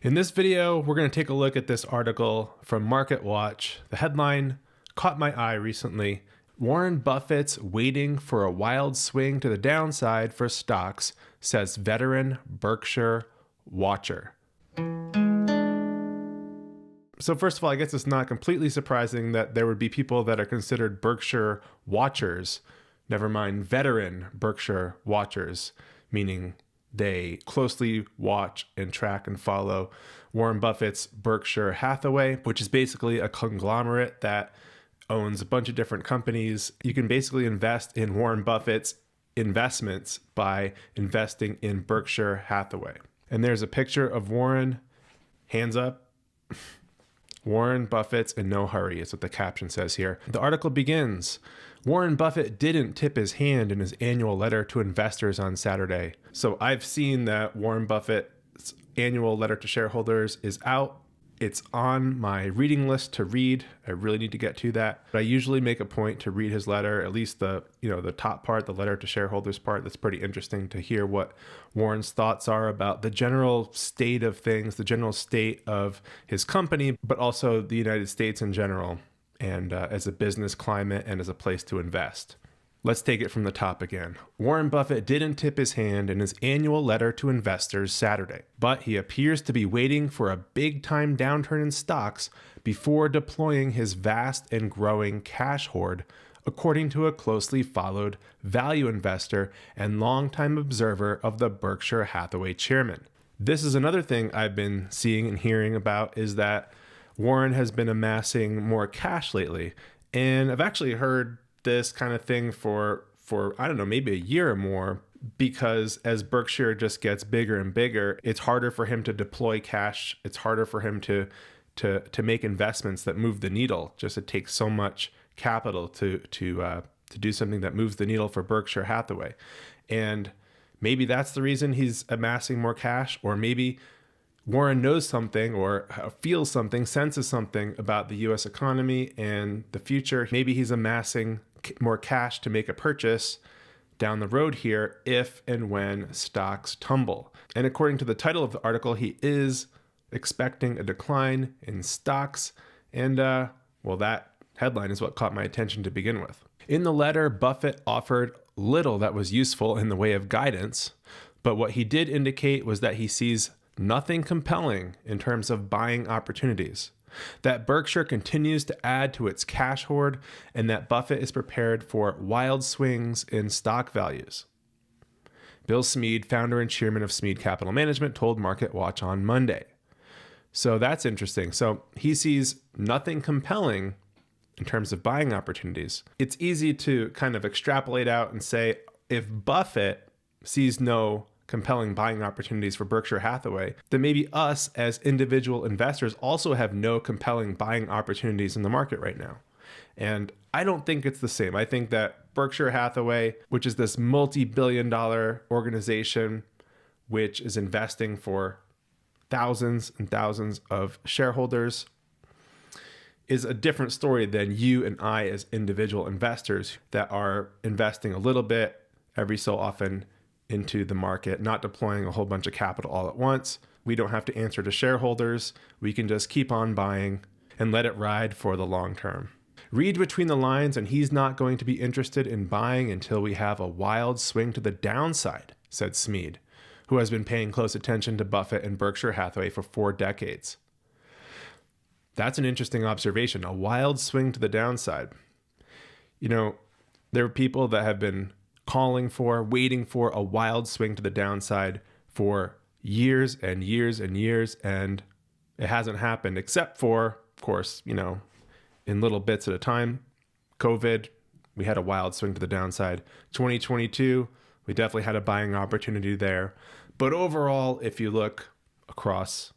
In this video, we're going to take a look at this article from MarketWatch. The headline caught my eye recently. Warren Buffett's waiting for a wild swing to the downside for stocks, says veteran Berkshire watcher. So first of all, I guess it's not completely surprising that there would be people that are considered Berkshire watchers, never mind veteran Berkshire watchers, meaning they closely watch and track and follow Warren Buffett's Berkshire Hathaway, which is basically a conglomerate that owns a bunch of different companies. You can basically invest in Warren Buffett's investments by investing in Berkshire Hathaway. And there's a picture of Warren, hands up. Warren Buffett's in no hurry is what the caption says here. The article begins, Warren Buffett didn't tip his hand in his annual letter to investors on Saturday. So I've seen that Warren Buffett's annual letter to shareholders is out. It's on my reading list to read. I really need to get to that. But I usually make a point to read his letter, at least the top part, the letter to shareholders part. That's pretty interesting to hear what Warren's thoughts are about the general state of things, the general state of his company, but also the United States in general, and as a business climate and as a place to invest. Let's take it from the top again. Warren Buffett didn't tip his hand in his annual letter to investors Saturday, but he appears to be waiting for a big-time downturn in stocks before deploying his vast and growing cash hoard, according to a closely followed value investor and longtime observer of the Berkshire Hathaway chairman. This is another thing I've been seeing and hearing about, is that Warren has been amassing more cash lately. And I've actually heard this kind of thing for I don't know, maybe a year or more, because as Berkshire just gets bigger and bigger, it's harder for him to deploy cash. It's harder for him to make investments that move the needle. Just it takes so much capital to do something that moves the needle for Berkshire Hathaway. And maybe that's the reason he's amassing more cash, or maybe Warren knows something or feels something, senses something about the U.S. economy and the future. Maybe he's amassing more cash to make a purchase down the road here if and when stocks tumble. And according to the title of the article, he is expecting a decline in stocks. And that headline is what caught my attention to begin with. In the letter, Buffett offered little that was useful in the way of guidance, but what he did indicate was that he sees nothing compelling in terms of buying opportunities, that Berkshire continues to add to its cash hoard, and that Buffett is prepared for wild swings in stock values. Bill Smead, founder and chairman of Smead Capital Management, told MarketWatch on Monday. So that's interesting. So he sees nothing compelling in terms of buying opportunities. It's easy to kind of extrapolate out and say, if Buffett sees no compelling buying opportunities for Berkshire Hathaway, then maybe us as individual investors also have no compelling buying opportunities in the market right now. And I don't think it's the same. I think that Berkshire Hathaway, which is this multi-billion-dollar organization, which is investing for thousands and thousands of shareholders, is a different story than you and I as individual investors that are investing a little bit every so often into the market, not deploying a whole bunch of capital all at once. We don't have to answer to shareholders. We can just keep on buying and let it ride for the long term. Read between the lines, and he's not going to be interested in buying until we have a wild swing to the downside, said Smead, who has been paying close attention to Buffett and Berkshire Hathaway for 4 decades. That's an interesting observation, a wild swing to the downside. There are people that have been waiting for a wild swing to the downside for years and years and years, and it hasn't happened, except for, of course, in little bits at a time. COVID, we had a wild swing to the downside. 2022, we definitely had a buying opportunity there. But overall, if you look across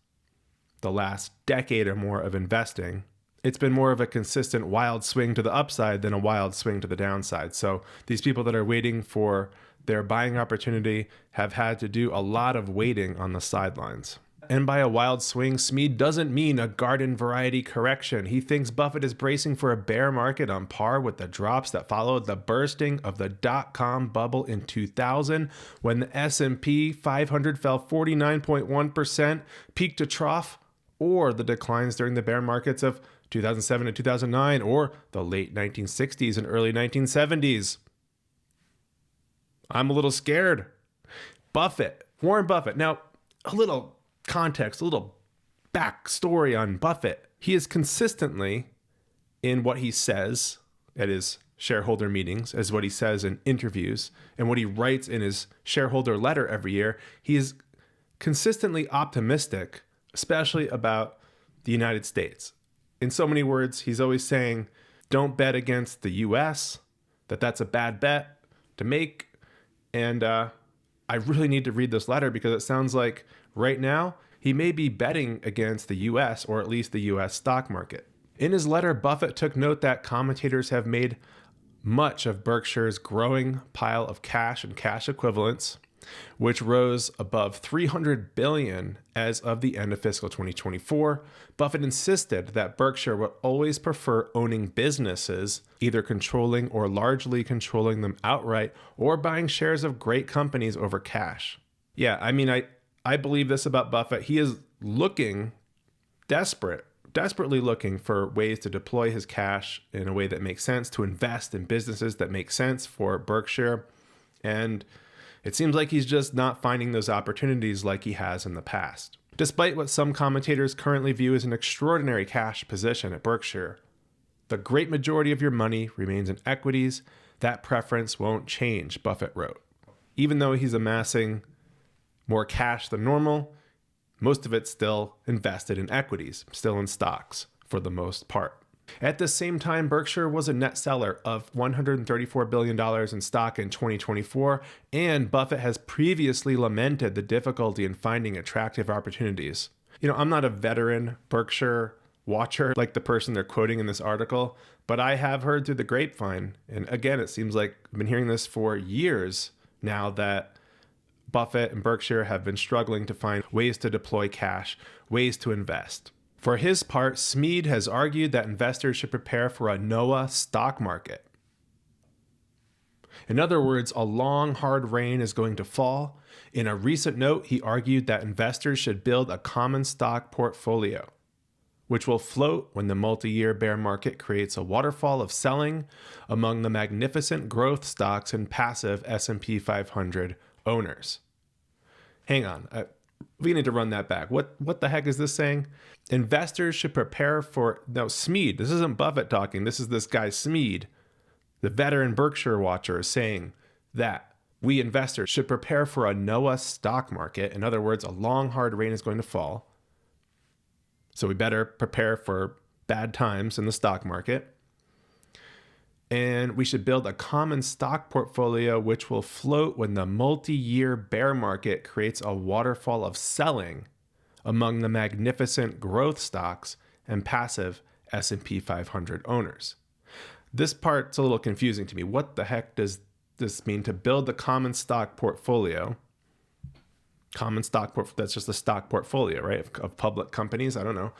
the last decade or more of investing, it's been more of a consistent wild swing to the upside than a wild swing to the downside. So these people that are waiting for their buying opportunity have had to do a lot of waiting on the sidelines. And by a wild swing, Smead doesn't mean a garden variety correction. He thinks Buffett is bracing for a bear market on par with the drops that followed the bursting of the dot-com bubble in 2000, when the S&P 500 fell 49.1% peak to trough, or the declines during the bear markets of 2007 and 2009, or the late 1960s and early 1970s. I'm a little scared. Warren Buffett. Now, a little context, a little backstory on Buffett. He is consistently, in what he says at his shareholder meetings, as what he says in interviews, and what he writes in his shareholder letter every year, he is consistently optimistic, especially about the United States. In so many words, he's always saying, don't bet against the US, that's a bad bet to make. And I really need to read this letter because it sounds like right now he may be betting against the US, or at least the US stock market. In his letter, Buffett took note that commentators have made much of Berkshire's growing pile of cash and cash equivalents, which rose above $300 billion as of the end of fiscal 2024. Buffett insisted that Berkshire would always prefer owning businesses, either controlling or largely controlling them outright, or buying shares of great companies over cash. Yeah, I mean, I believe this about Buffett. He is looking desperately looking for ways to deploy his cash in a way that makes sense, to invest in businesses that make sense for Berkshire. And it seems like he's just not finding those opportunities like he has in the past. Despite what some commentators currently view as an extraordinary cash position at Berkshire, the great majority of your money remains in equities. That preference won't change, Buffett wrote. Even though he's amassing more cash than normal, most of it's still invested in equities, still in stocks for the most part. At the same time, Berkshire was a net seller of $134 billion in stock in 2024, and Buffett has previously lamented the difficulty in finding attractive opportunities. I'm not a veteran Berkshire watcher like the person they're quoting in this article, but I have heard through the grapevine, and again, it seems like I've been hearing this for years now, that Buffett and Berkshire have been struggling to find ways to deploy cash, ways to invest. For his part, Smead has argued that investors should prepare for a Noah stock market. In other words, a long, hard rain is going to fall. In a recent note, he argued that investors should build a common stock portfolio, which will float when the multi-year bear market creates a waterfall of selling among the magnificent growth stocks and passive S&P 500 owners. Hang on. We need to run that back. What the heck is this saying? Investors should prepare for... No, Smead. This isn't Buffett talking. This is this guy Smead, the veteran Berkshire watcher, is saying that we investors should prepare for a Noah stock market. In other words, a long, hard rain is going to fall. So we better prepare for bad times in the stock market. And we should build a common stock portfolio which will float when the multi-year bear market creates a waterfall of selling among the magnificent growth stocks and passive S&P 500 owners. This part's a little confusing to me. What the heck does this mean, to build a common stock portfolio? That's just a stock portfolio, right? Of public companies, I don't know.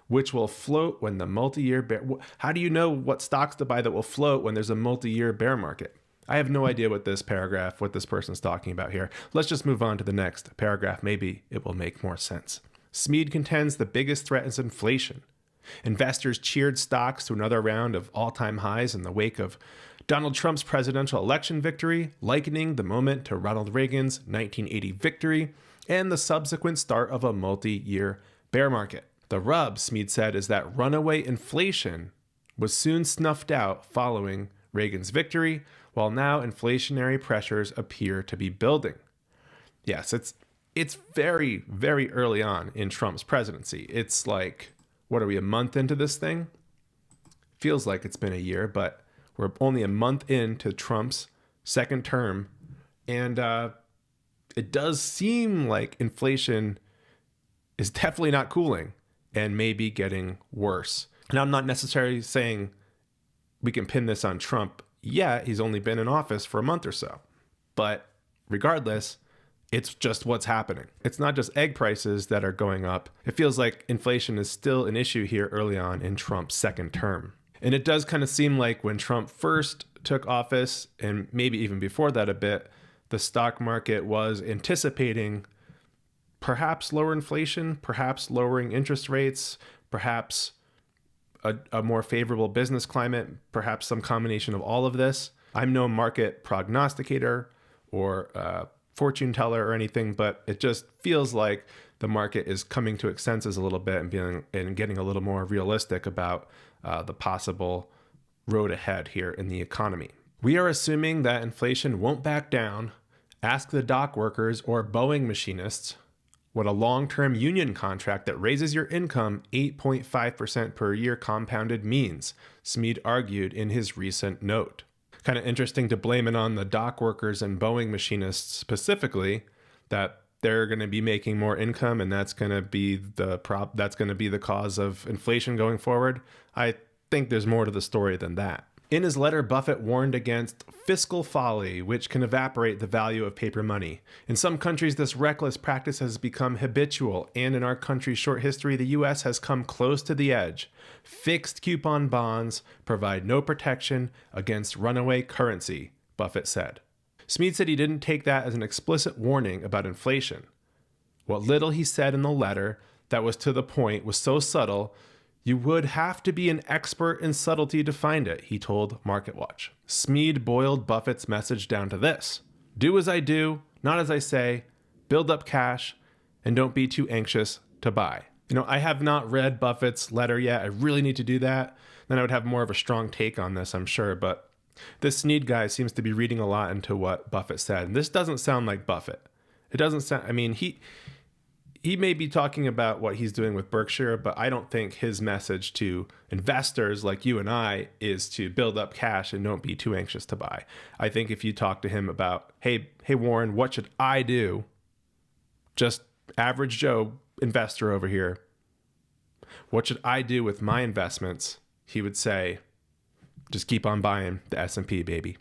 Which will float when the multi-year bear... How do you know what stocks to buy that will float when there's a multi-year bear market? I have no idea what this person's talking about here. Let's just move on to the next paragraph. Maybe it will make more sense. Smead contends the biggest threat is inflation. Investors cheered stocks to another round of all-time highs in the wake of Donald Trump's presidential election victory, likening the moment to Ronald Reagan's 1980 victory and the subsequent start of a multi-year bear market. The rub, Smead said, is that runaway inflation was soon snuffed out following Reagan's victory, while now inflationary pressures appear to be building. Yes, it's very, very early on in Trump's presidency. It's like, what are we, a month into this thing? Feels like it's been a year, but we're only a month into Trump's second term. And it does seem like inflation is definitely not cooling and maybe getting worse. And I'm not necessarily saying we can pin this on Trump yet. He's only been in office for a month or so. But regardless, It's just what's happening. It's not just egg prices that are going up. It feels like inflation is still an issue here early on in Trump's second term. And it does kind of seem like when Trump first took office, and maybe even before that a bit, the stock market was anticipating perhaps lower inflation, perhaps lowering interest rates, perhaps a more favorable business climate, perhaps some combination of all of this. I'm no market prognosticator or fortune teller or anything, but it just feels like the market is coming to its senses a little bit and getting a little more realistic about the possible road ahead here in the economy. We are assuming that inflation won't back down. Ask the dock workers or Boeing machinists what a long-term union contract that raises your income 8.5% per year compounded means, Smead argued in his recent note. Kind of interesting to blame it on the dock workers and Boeing machinists specifically, that they're going to be making more income and that's going to be the cause of inflation going forward. I think there's more to the story than that. In his letter, Buffett warned against fiscal folly, which can evaporate the value of paper money. In some countries, this reckless practice has become habitual, and in our country's short history, the U.S. has come close to the edge. Fixed coupon bonds provide no protection against runaway currency, Buffett said. Smead said he didn't take that as an explicit warning about inflation. What little he said in the letter that was to the point was so subtle, you would have to be an expert in subtlety to find it, he told MarketWatch. Smead boiled Buffett's message down to this: do as I do, not as I say, build up cash, and don't be too anxious to buy. I have not read Buffett's letter yet. I really need to do that. Then I would have more of a strong take on this, I'm sure. But this Smead guy seems to be reading a lot into what Buffett said. And this doesn't sound like Buffett. It doesn't sound, he may be talking about what he's doing with Berkshire, but I don't think his message to investors like you and I is to build up cash and don't be too anxious to buy. I think if you talk to him about, hey Warren, what should I do? Just average Joe investor over here. What should I do with my investments? He would say, just keep on buying the S&P, baby.